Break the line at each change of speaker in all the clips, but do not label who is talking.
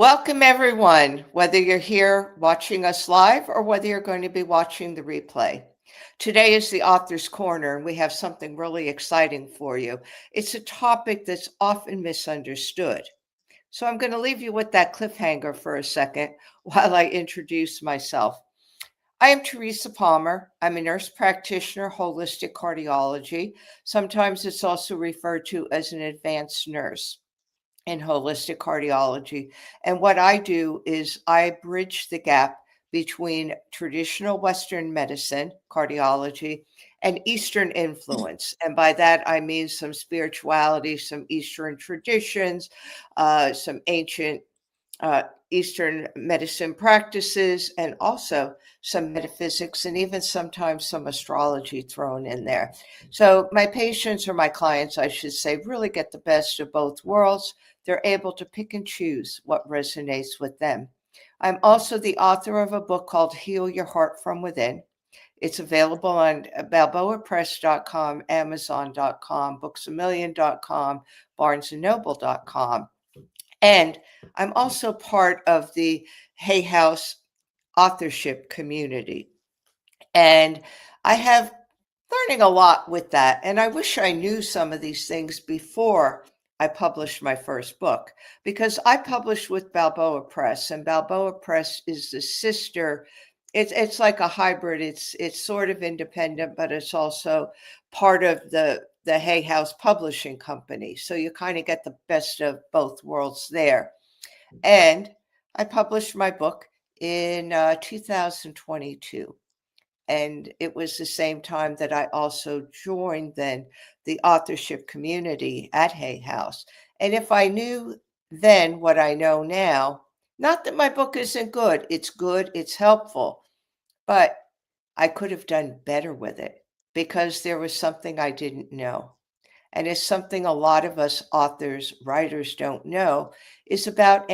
Welcome, everyone, whether you're here watching us live or whether you're going to be watching the replay. Today is the Author's Corner, and we have something really exciting for you. It's a topic that's often misunderstood. So I'm going to leave you with that cliffhanger for a second while I introduce myself. I am Teresa Palmer. I'm a nurse practitioner, holistic cardiology. Sometimes it's also referred to as an advanced nurse in holistic cardiology. And what I do is I bridge the gap between traditional Western medicine, cardiology, and Eastern influence. And by that, I mean some spirituality, some Eastern traditions, some ancient uh, Eastern medicine practices, and also some metaphysics and even sometimes some astrology thrown in there. So, my patients or my clients, I should say, really get the best of both worlds. They're able to pick and choose what resonates with them. I'm also the author of a book called Heal Your Heart from Within. It's available on balboapress.com, amazon.com, booksamillion.com, barnesandnoble.com. And I'm also part of the Hay House authorship community. And I have learning a lot with that. And I wish I knew some of these things before I published my first book, because I published with Balboa Press, and Balboa Press is the sister. It's like a hybrid. It's sort of independent, but it's also part of the Hay House Publishing Company. So you kind of get the best of both worlds there. And I published my book in 2022. And it was the same time that I also joined then the authorship community at Hay House. And if I knew then what I know now, not that my book isn't good, it's helpful, but I could have done better with it because there was something I didn't know. And it's something a lot of us authors, writers don't know, is about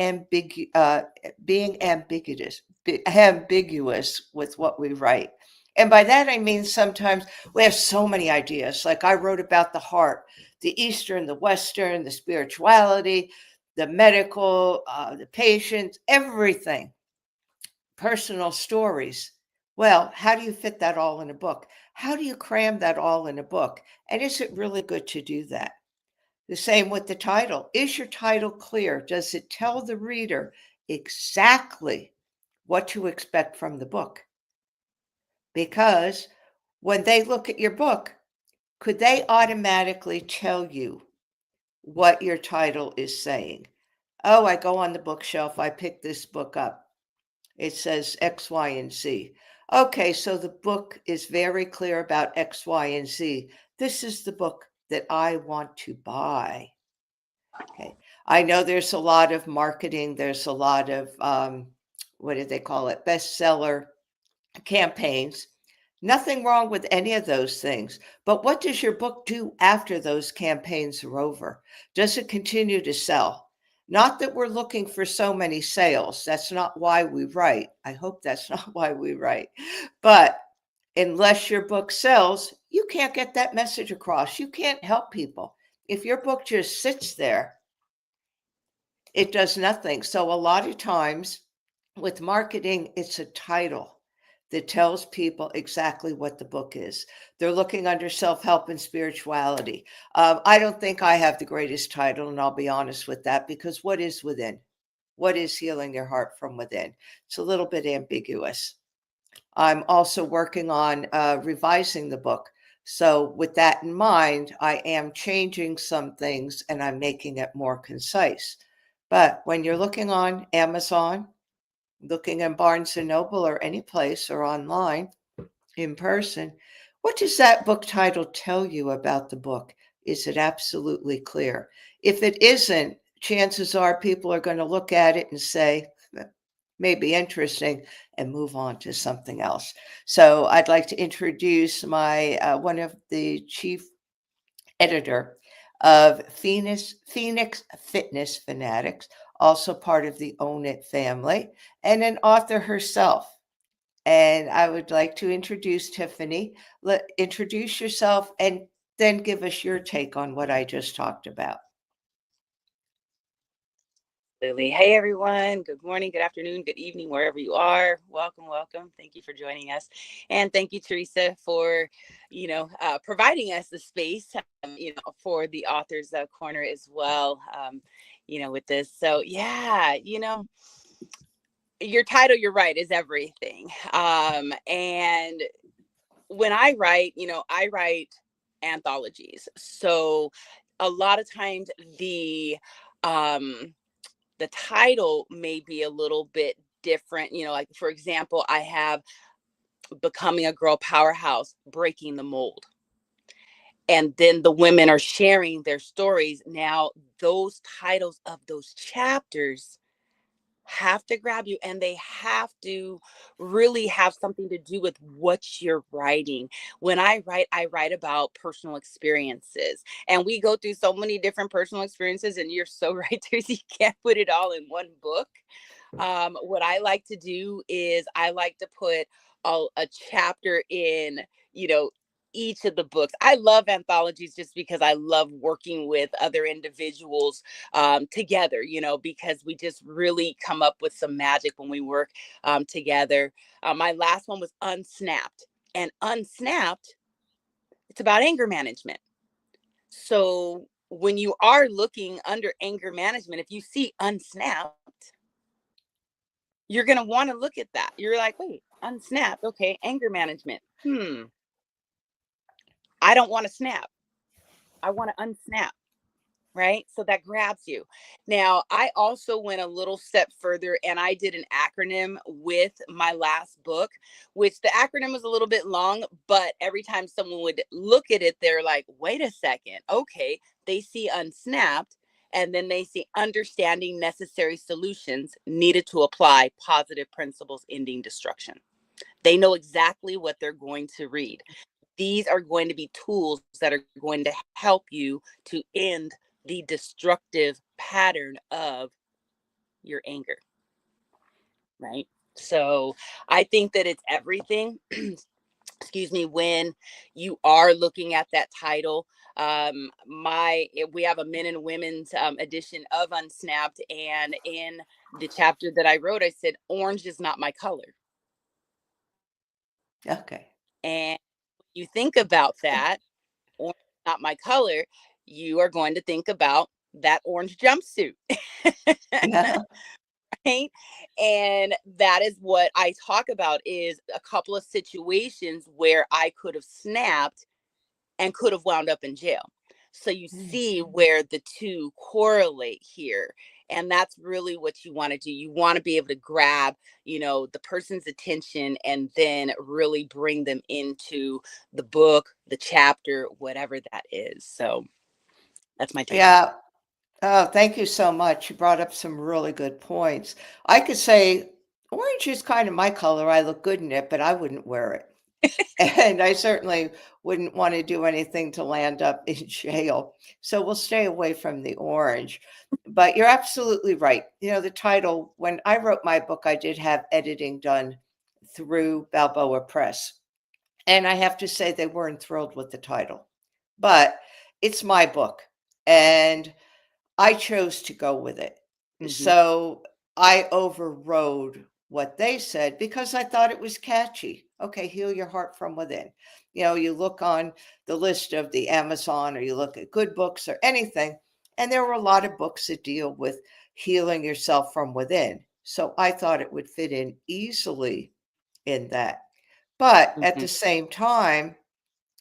being ambiguous with what we write. And by that, I mean sometimes we have so many ideas. Like I wrote about the heart, the Eastern, the Western, the spirituality, the medical, the patients, everything, personal stories. Well, how do you fit that all in a book? How do you cram that all in a book? And is it really good to do that? The same with the title. Is your title clear? Does it tell the reader exactly what to expect from the book? Because when they look at your book, could they automatically tell you what your title is saying? Oh, I go on the bookshelf, I pick this book up. It says X, Y, and Z. Okay, so the book is very clear about X, Y, and Z. This is the book that I want to buy. Okay. I know there's a lot of marketing, there's a lot of, what do they call it, bestseller campaigns. Nothing wrong with any of those things. But what does your book do after those campaigns are over? Does it continue to sell? Not that we're looking for so many sales. That's not why we write. I hope that's not why we write. But unless your book sells, you can't get that message across. You can't help people. If your book just sits there, it does nothing. So a lot of times with marketing, it's a title that tells people exactly what the book is. They're looking under self-help and spirituality. I don't think I have the greatest title, and I'll be honest with that, because what is within? What is healing your heart from within? It's a little bit ambiguous. I'm also working on revising the book. So with that in mind, I am changing some things and I'm making it more concise. But when you're looking on Amazon, looking in Barnes and Noble or any place or online in person, what does that book title tell you about the book? Is it absolutely clear? If it isn't, chances are people are going to look at it and say, may be interesting, and move on to something else. So I'd like to introduce my one of the chief editor of Phoenix Fitness Fanatics, also part of the Own It family, and an author herself. And I would like to introduce Tiffany. Introduce yourself and then give us your take on what I just talked about.
Lily. Hey, everyone. Good morning, good afternoon, good evening, wherever you are. Welcome, welcome. Thank you for joining us. And thank you, Teresa, for, providing us the space, for the author's corner as well, with this. So, yeah, your title, you're right, is everything. And when I write anthologies. So a lot of times um, the title may be a little bit different. Like for example, I have Becoming a Girl Powerhouse, Breaking the Mold. And then the women are sharing their stories. Now, those titles of those chapters have to grab you, and they have to really have something to do with what you're writing. When I write about personal experiences, and we go through so many different personal experiences, and you're so right, Tracy, you can't put it all in one book. What I like to do is I like to put a chapter in, you know, each of the books. I love anthologies just because I love working with other individuals together, because we just really come up with some magic when we work together. My last one was Unsnapped. And Unsnapped, it's about anger management. So when you are looking under anger management, if you see Unsnapped, you're going to want to look at that. You're like, wait, unsnapped. Okay. Anger management. I don't want to snap. I want to unsnap. Right. So that grabs you. Now, I also went a little step further and I did an acronym with my last book, which the acronym was a little bit long, but every time someone would look at it, they're like, wait a second. Okay. They see unsnapped. And then they see understanding necessary solutions needed to apply positive principles ending destruction. They know exactly what they're going to read. These are going to be tools that are going to help you to end the destructive pattern of your anger, right? So I think that it's everything. Excuse me, when you are looking at that title. We have a men and women's edition of Unsnapped, and in the chapter that I wrote, I said orange is not my color.
Okay.
And you think about that, orange is not my color, you are going to think about that orange jumpsuit.
Yeah.
Right? And that is what I talk about, is a couple of situations where I could have snapped and could have wound up in jail. So you
Mm.
see where the two correlate here. And that's really what you want to do. You want to be able to grab, the person's attention and then really bring them into the book, the chapter, whatever that is. So that's my take on it.
Yeah. Oh, thank you so much. You brought up some really good points. I could say orange is kind of my color. I look good in it, but I wouldn't wear it. And I certainly wouldn't want to do anything to land up in jail. So we'll stay away from the orange. But you're absolutely right. The title, when I wrote my book, I did have editing done through Balboa Press. And I have to say, they weren't thrilled with the title. But it's my book. And I chose to go with it.
Hmm.
So I overrode what they said because I thought it was catchy. Okay, heal your heart from within. You look on the list of the Amazon or you look at good books or anything, and there were a lot of books that deal with healing yourself from within. So I thought it would fit in easily in that. But at
Hmm.
the same time,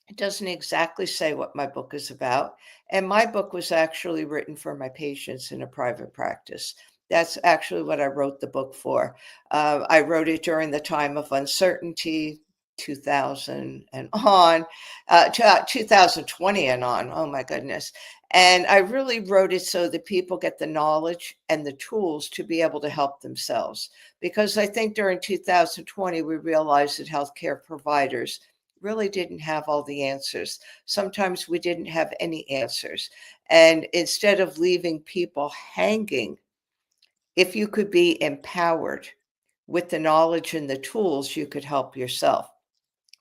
it doesn't exactly say what my book is about. And my book was actually written for my patients in a private practice. That's actually what I wrote the book for. I wrote it during the time of uncertainty, 2000 and on, 2020 and on. Oh my goodness. And I really wrote it so that people get the knowledge and the tools to be able to help themselves. Because I think during 2020, we realized that healthcare providers really didn't have all the answers. Sometimes we didn't have any answers. And instead of leaving people hanging, if you could be empowered with the knowledge and the tools, you could help yourself.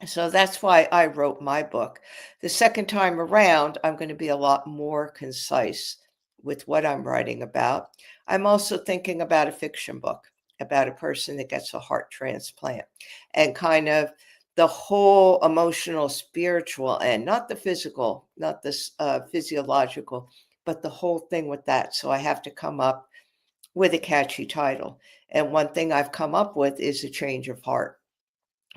So that's why I wrote my book. The second time around, I'm going to be a lot more concise with what I'm writing about. I'm also thinking about a fiction book about a person that gets a heart transplant and kind of the whole emotional, spiritual end, not the physical, not this physiological, but the whole thing with that. So I have to come up with a catchy title. And one thing I've come up with is a change of heart,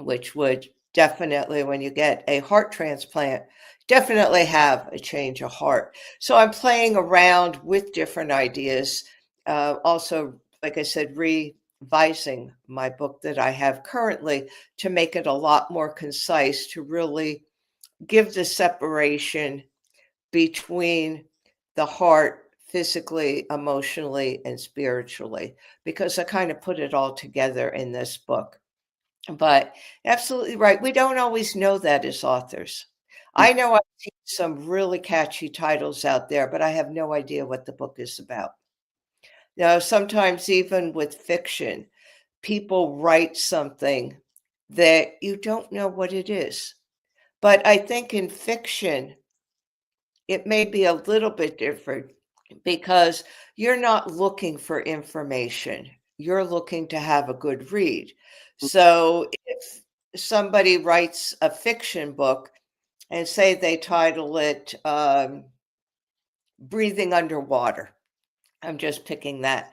which would definitely, when you get a heart transplant, definitely have a change of heart. So I'm playing around with different ideas. Also, like I said, revising my book that I have currently to make it a lot more concise, to really give the separation between the heart physically, emotionally, and spiritually, because I kind of put it all together in this book. But absolutely right. We don't always know that as authors. I know I've seen some really catchy titles out there, but I have no idea what the book is about. Now, sometimes even with fiction, people write something that you don't know what it is. But I think in fiction, it may be a little bit different because you're not looking for information. You're looking to have a good read. So if somebody writes a fiction book and say they title it Breathing Underwater, I'm just picking that.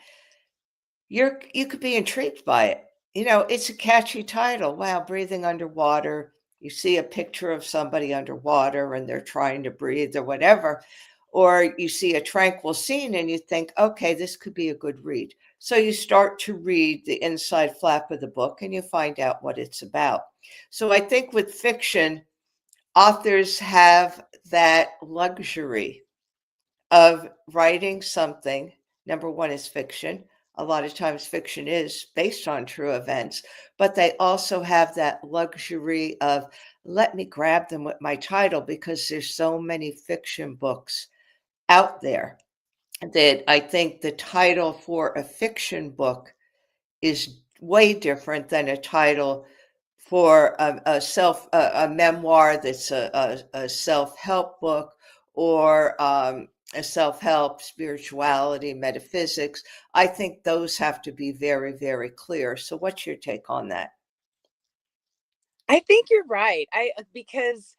You could be intrigued by it. You know, it's a catchy title. Wow, breathing underwater. You see a picture of somebody underwater and they're trying to breathe or whatever. Or you see a tranquil scene and you think, okay, this could be a good read. So you start to read the inside flap of the book and you find out what it's about. So I think with fiction, authors have that luxury of writing something. Number one is fiction. A lot of times fiction is based on true events, but they also have that luxury of let me grab them with my title because there's so many fiction books out there that I think the title for a fiction book is way different than a title for a memoir that's a self-help book or a self-help spirituality metaphysics. I think those have to be very, very clear. So what's your take on that?
I think you're right. I because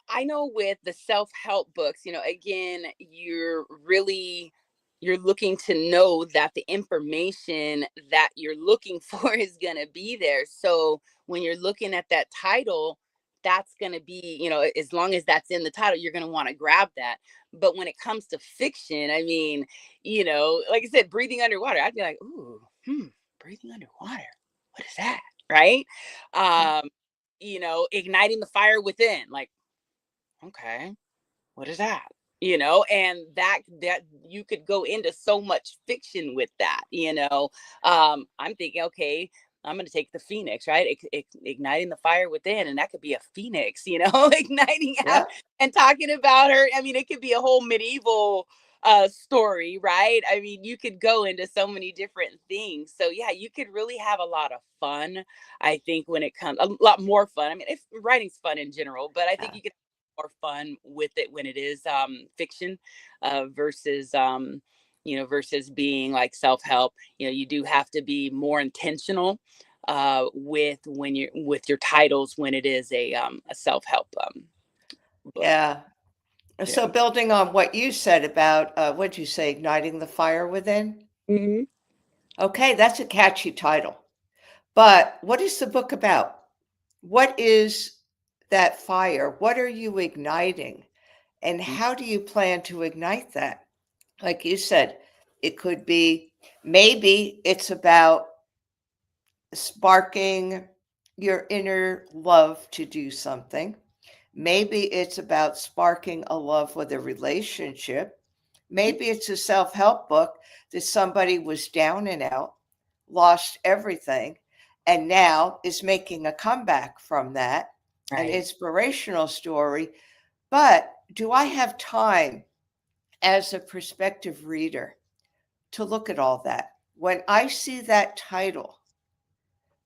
I know with the self-help books, again, you're looking to know that the information that you're looking for is going to be there. So when you're looking at that title, that's going to be, as long as that's in the title, you're going to want to grab that. But when it comes to fiction, I mean, like I said, breathing underwater, I'd be like, ooh, breathing underwater. What is that? Right? Um, igniting the fire within, like, okay, what is that? And that you could go into so much fiction with that. I'm thinking, okay, I'm going to take the phoenix, right? Igniting the fire within, and that could be a phoenix, igniting out
Yeah.
and talking about her. I mean, it could be a whole medieval story, right? I mean, you could go into so many different things. So yeah, you could really have a lot of fun. I think when it comes a lot more fun. I mean, if writing's fun in general, but I think
Yeah.
you can more fun with it when it is fiction versus versus being like self-help. You do have to be more intentional with when you're with your titles when it is a self-help book.
Yeah.
Yeah.
So building on what you said about what'd you say, igniting the fire within?
Hmm.
Okay, that's a catchy title. But what is the book about? What is that fire? What are you igniting? And how do you plan to ignite that? Like you said, it could be maybe it's about sparking your inner love to do something. Maybe it's about sparking a love with a relationship. Maybe it's a self help book that somebody was down and out, lost everything, and now is making a comeback from that, an
Right.
inspirational story. But do I have time as a prospective reader to look at all that? When I see that title,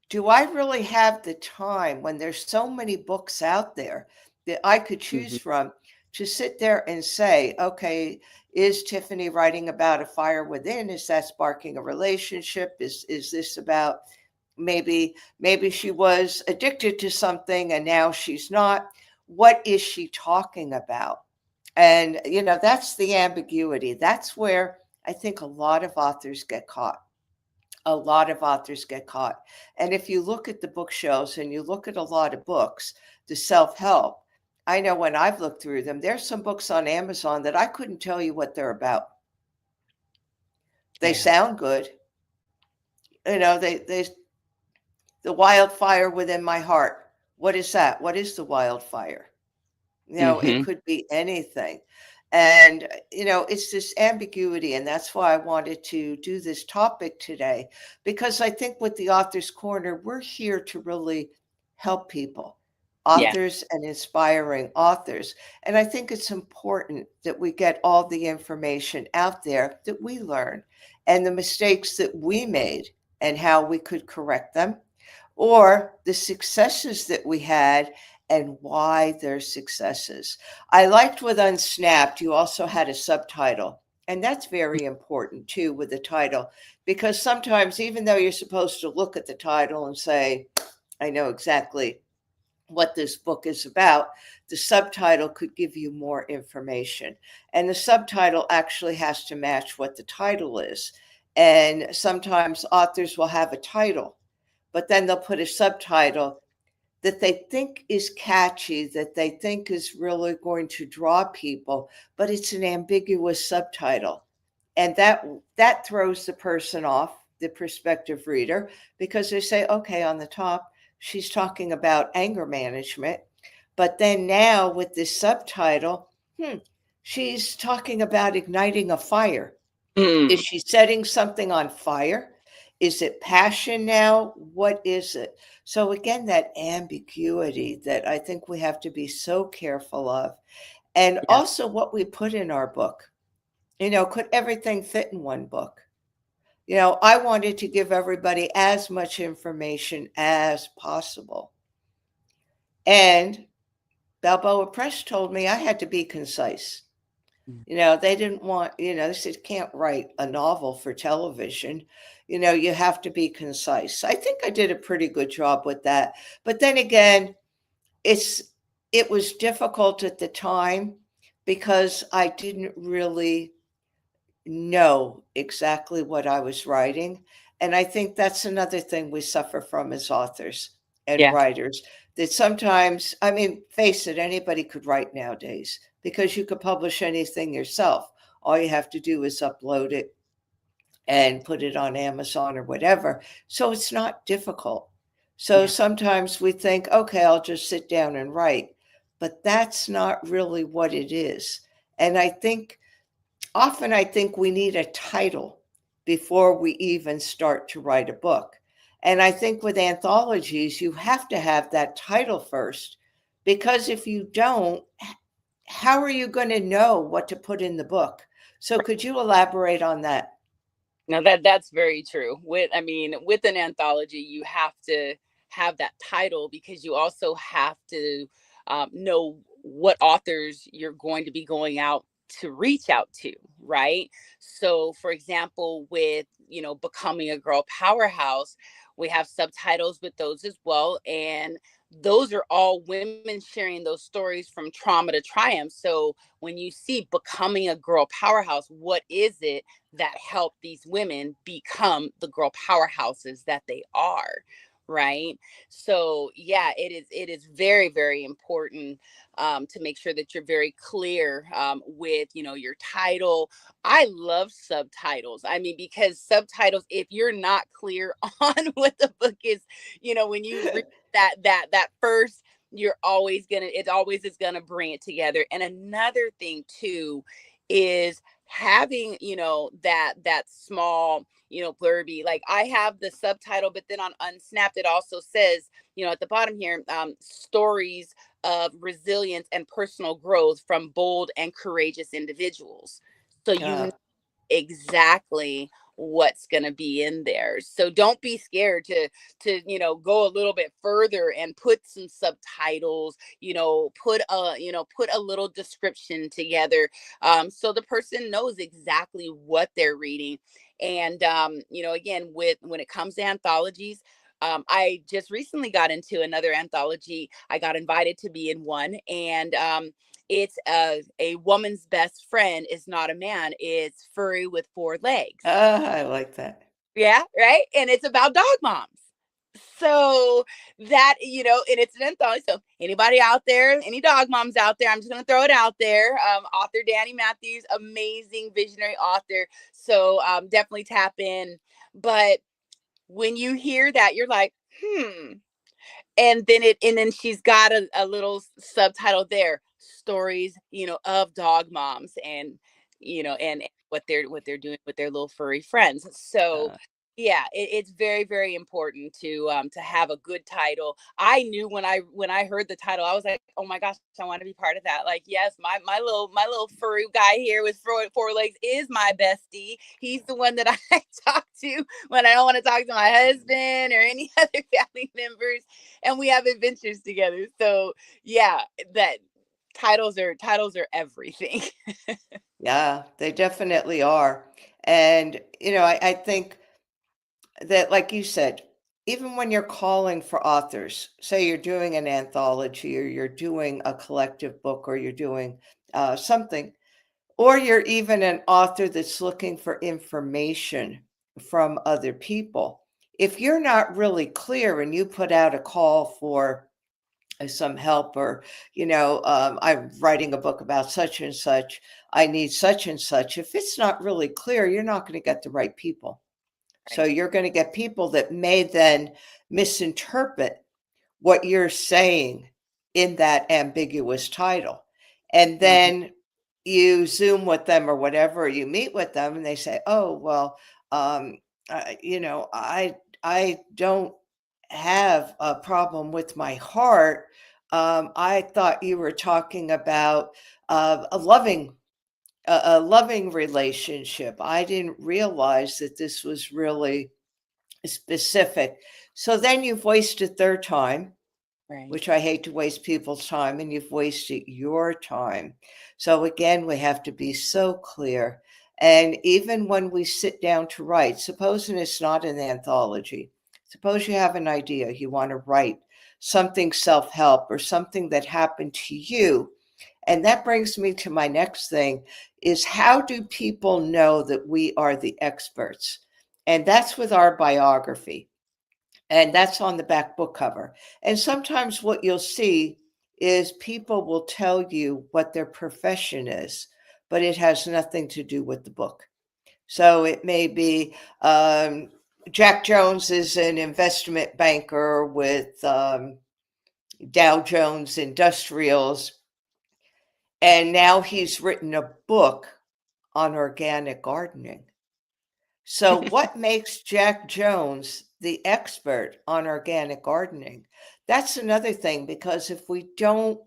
do I really have the time when there's so many books out there that I could choose
Hmm.
from to sit there and say, okay, Is Tiffany writing about a fire within? Is that sparking a relationship? Is this about maybe she was addicted to something and now she's not? What is she talking about? And that's the ambiguity. That's where I think a lot of authors get caught. A lot of authors get caught. And if you look at the bookshelves and you look at a lot of books, the self-help, I know when I've looked through them, there's some books on Amazon that I couldn't tell you what they're about. They
Yeah.
sound good. They the wildfire within my heart. What is that? What is the wildfire? It
Mm-hmm.
could be anything. And, it's this ambiguity. And that's why I wanted to do this topic today, because I think with the Author's Corner, we're here to really help people,
Yeah.
authors and inspiring authors. And I think it's important that we get all the information out there that we learn and the mistakes that we made and how we could correct them, or the successes that we had and why they're successes. I liked with Unsnapped, you also had a subtitle. And that's very important too with the title, because sometimes, even though you're supposed to look at the title and say, I know exactly what this book is about, the subtitle could give you more information. And the subtitle actually has to match what the title is. And sometimes authors will have a title, but then they'll put a subtitle that they think is catchy, that they think is really going to draw people, but it's an ambiguous subtitle. And that throws the person off, the prospective reader, because they say, okay, on the top, she's talking about anger management. But then now with this subtitle, she's talking about igniting a fire. Is
Mm.
she setting something on fire? Is it passion now? What is it? So, again, that ambiguity that I think we have to be so careful of. And
Yeah.
also what we put in our book. Could everything fit in one book? I wanted to give everybody as much information as possible. And Balboa Press told me I had to be concise.
Mm.
They didn't want, they said, can't write a novel for television. You have to be concise. I think I did a pretty good job with that. But then again, it's it was difficult at the time because I didn't really know exactly what I was writing. And I think that's another thing we suffer from as authors and
Yeah.
writers, that sometimes, I mean, face it, anybody could write nowadays because you could publish anything yourself. All you have to do is upload it and put it on Amazon or whatever. So it's not difficult. So
Yeah.
sometimes we think, okay, I'll just sit down and write. But that's not really what it is. And I think we need a title before we even start to write a book. And I think with anthologies, you have to have that title first, because if you don't, how are you going to know what to put in the book? So could you elaborate on that?
Now that's very true. With an anthology, you have to have that title because you also have to know what authors you're going to be going out to reach out to, right? So, for example, with becoming a girl powerhouse, we have subtitles with those as well, and those are all women sharing those stories from trauma to triumph. So when you see becoming a girl powerhouse, what is it that help these women become the girl powerhouses that they are, right? So yeah, it is very, very important to make sure that you're very clear with your title. I love subtitles. Because subtitles, if you're not clear on what the book is, when you read that first, you're always gonna it always is gonna bring it together. And another thing too is having that small blurby. Like, I have the subtitle, but then on Unsnapped it also says, at the bottom here, stories of resilience and personal growth from bold and courageous individuals. So you
Uh,
know exactly what's going to be in there. So don't be scared to go a little bit further and put some subtitles, put a little description together, so the person knows exactly what they're reading. And again, with when it comes to anthologies, I just recently got into another anthology. I got invited to be in one, and it's a woman's best friend is not a man. It's furry with four legs.
I like that.
Yeah, right. And it's about dog moms. So that, and it's an anthology. So anybody out there, any dog moms out there, I'm just going to throw it out there. Author Danny Matthews, amazing visionary author. So definitely tap in. But when you hear that, you're like, and then she's got a little subtitle there, stories, of dog moms, and and what they're doing with their little furry friends. So
Uh,
yeah, it's very, very important to have a good title. I knew when I heard the title, I was like, oh my gosh, I want to be part of that. Like, yes, my little furry guy here with four legs is my bestie. He's the one that I talk to when I don't want to talk to my husband or any other family members, and we have adventures together. So yeah, that titles are everything.
yeah, they definitely are. And, I think that, like you said, even when you're calling for authors, say you're doing an anthology or you're doing a collective book or you're doing something, or you're even an author that's looking for information from other people. If you're not really clear and you put out a call for some help, or, I'm writing a book about such and such, I need such and such. If it's not really clear, you're not going to get the right people. So
Right.
you're going to get people that may then misinterpret what you're saying in that ambiguous title. And
Mhm.
then you Zoom with them or whatever, you meet with them and they say, "Oh, well, um, I don't have a problem with my heart. I thought you were talking about a loving relationship. I didn't realize that this was really specific." So then you've wasted their time,
Right.
which I hate to waste people's time, and you've wasted your time. So again, we have to be so clear. And even when we sit down to write, supposing it's not an anthology, suppose you have an idea, you want to write something self help or something that happened to you. And that brings me to my next thing is, how do people know that we are the experts? And that's with our biography. And that's on the back book cover. And sometimes what you'll see is people will tell you what their profession is, but it has nothing to do with the book. So it may be Jack Jones is an investment banker with Dow Jones Industrials, and now he's written a book on organic gardening. So, what makes Jack Jones the expert on organic gardening? That's another thing, because if we don't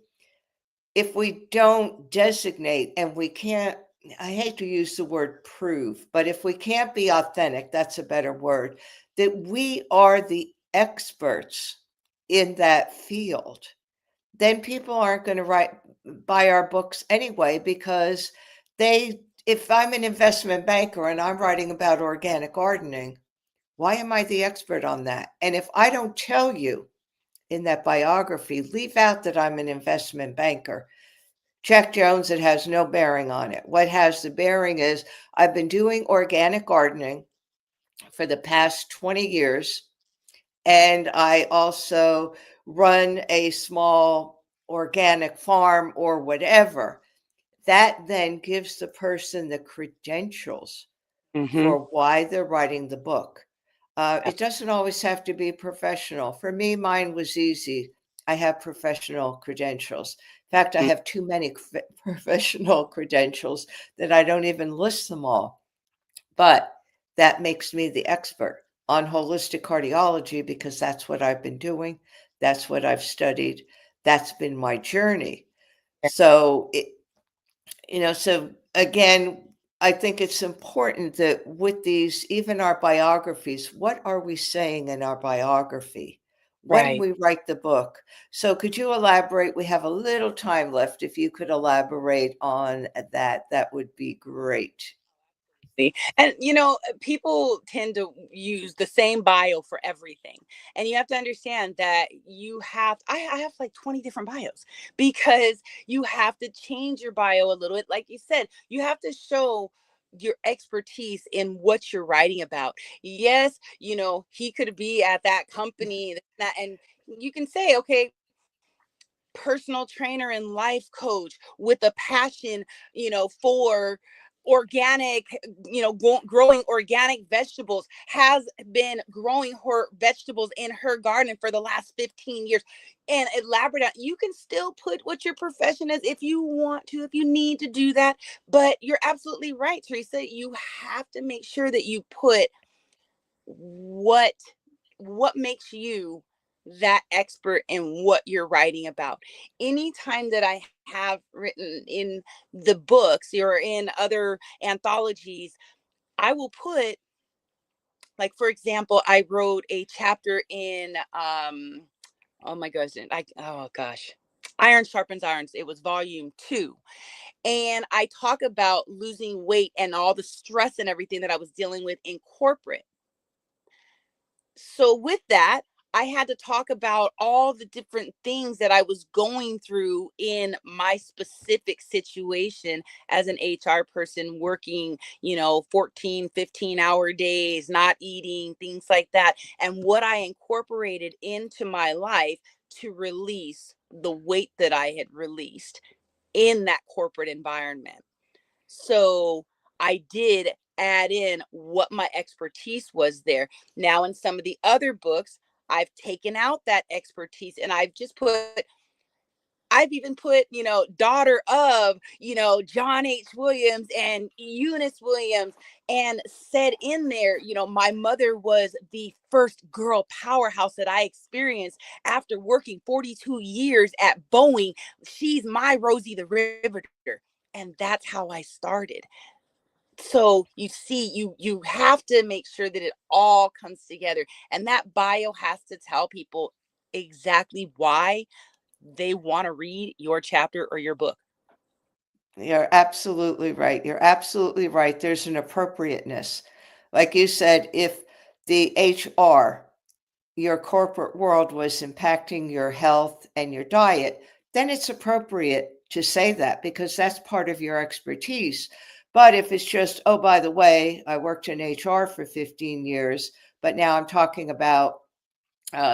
designate, and we can't, I hate to use the word prove, but if we can't be authentic, that's a better word, that we are the experts in that field, then people aren't going to buy our books anyway, because if I'm an investment banker and I'm writing about organic gardening, why am I the expert on that? And if I don't tell you in that biography, leave out that I'm an investment banker, Jack Jones, it has no bearing on it. What has the bearing is, I've been doing organic gardening for the past 20 years. And I also run a small organic farm or whatever. That then gives the person the credentials
Mhm.
for why they're writing the book.
Yeah.
It doesn't always have to be professional. For me, mine was easy. I have professional credentials. In fact, I
Mm.
have too many professional credentials that I don't even list them all. But that makes me the expert on holistic cardiology, because that's what I've been doing. That's what I've studied. That's been my journey. So, so again, I think it's important that with these, even our biographies, what are we saying in our biography when
Right.
we write the book? So, could you elaborate? We have a little time left. If you could elaborate on that, that would be great.
And people tend to use the same bio for everything. And you have to understand that I have like 20 different bios because you have to change your bio a little bit. Like you said, you have to show your expertise in what you're writing about. Yes, he could be at that company that, and you can say, okay, personal trainer and life coach with a passion, for organic, growing organic vegetables, has been growing her vegetables in her garden for the last 15 years, and elaborate on. You can still put what your profession is if you want to, if you need to do that. But you're absolutely right, Teresa. You have to make sure that you put what makes you that expert in what you're writing about. Anytime that I have written in the books or in other anthologies, I will put, like, for example, I wrote a chapter in oh my gosh, oh gosh, Iron Sharpens Irons. It was volume 2. And I talk about losing weight and all the stress and everything that I was dealing with in corporate. So with that, I had to talk about all the different things that I was going through in my specific situation as an HR person, working, 14, 15-hour days, not eating, things like that, and what I incorporated into my life to release the weight that I had released in that corporate environment. So I did add in what my expertise was there. Now, in some of the other books, I've taken out that expertise and I've even put, daughter of, John H. Williams and Eunice Williams, and said in there, my mother was the first girl powerhouse that I experienced after working 42 years at Boeing. She's my Rosie the Riveter. And that's how I started. So you see, you have to make sure that it all comes together. And that bio has to tell people exactly why they want to read your chapter or your book.
You're absolutely right. You're absolutely right. There's an appropriateness. Like you said, if the HR, your corporate world, was impacting your health and your diet, then it's appropriate to say that because that's part of your expertise. But if it's just, oh, by the way, I worked in HR for 15 years, but now I'm talking about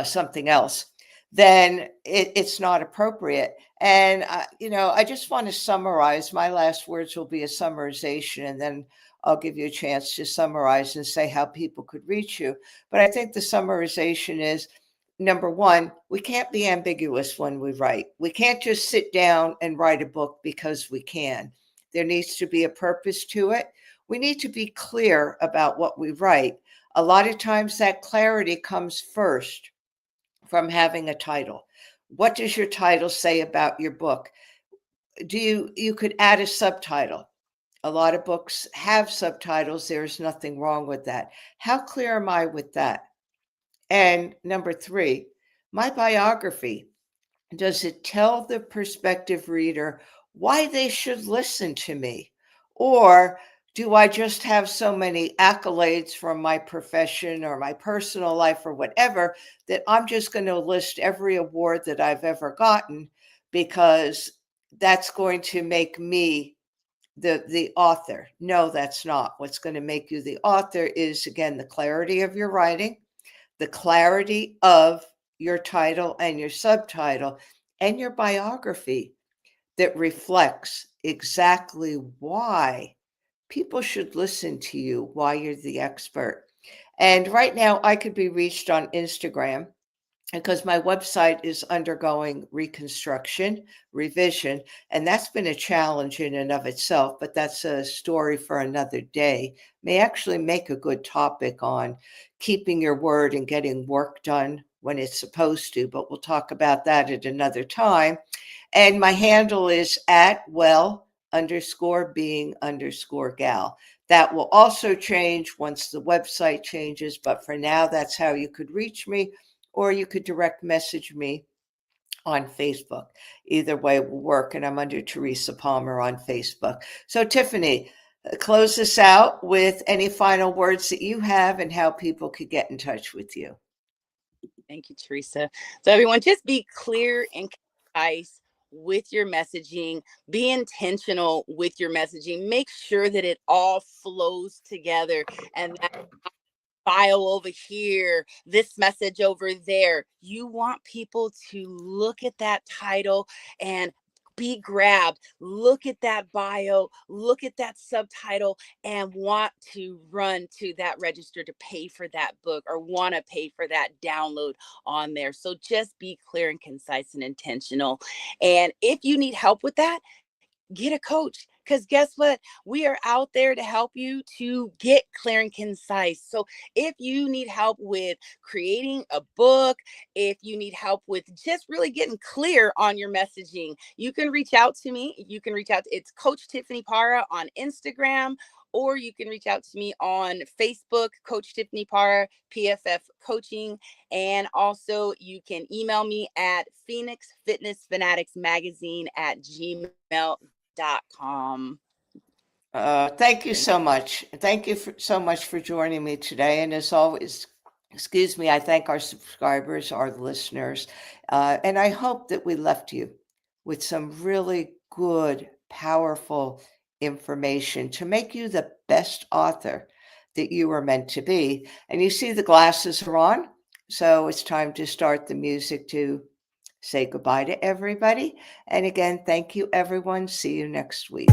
something else, then it's not appropriate. And, I just want to summarize. My last words will be a summarization, and then I'll give you a chance to summarize and say how people could reach you. But I think the summarization is number one, we can't be ambiguous when we write. We can't just sit down and write a book because we can. There needs to be a purpose to it. We need to be clear about what we write. A lot of times that clarity comes first from having a title. What does your title say about your book? You could add a subtitle. A lot of books have subtitles. There's nothing wrong with that. How clear am I with that? And number 3, my biography. Does it tell the prospective reader why they should listen to me? Or do I just have so many accolades from my profession or my personal life or whatever that I'm just going to list every award that I've ever gotten because that's going to make me the author? No, that's not. What's going to make you the author is, again, the clarity of your writing, the clarity of your title and your subtitle, and your biography that reflects exactly why people should listen to you, why you're the expert. And right now, I could be reached on Instagram because my website is undergoing reconstruction, revision, and that's been a challenge in and of itself, but that's a story for another day. May actually make a good topic on keeping your word and getting work done when it's supposed to, but we'll talk about that at another time. And my handle is at Well _being_gal. That will also change once the website changes, but for now, that's how you could reach me, or you could direct message me on Facebook. Either way will work, and I'm under Teresa Palmer on Facebook. So, Tiffany, close this out with any final words that you have and how people could get in touch with you.
Thank you, Teresa. So everyone, just be clear and concise with your messaging. Be intentional with your messaging. Make sure that it all flows together and that file over here, this message over there. You want people to look at that title and be grabbed, look at that bio, look at that subtitle, and want to run to that register to pay for that book or want to pay for that download on there. So just be clear and concise and intentional. And if you need help with that, get a coach, because guess what, we are out there to help you to get clear and concise. So if you need help with creating a book, if you need help with just really getting clear on your messaging, you can reach out to me. You can reach out to, it's Coach Tiffany Para on Instagram, or you can reach out to me on Facebook, Coach Tiffany Parra, PFF Coaching. And also you can email me at Phoenix Fitness Fanatics Magazine at gmail.com.
Thank you so much. Thank you so much for joining me today. And as always, excuse me, I thank our subscribers, our listeners, and I hope that we left you with some really good, powerful information to make you the best author that you were meant to be. And you see the glasses are on, so it's time to start the music to say goodbye to everybody. And again, thank you, everyone. See you next week.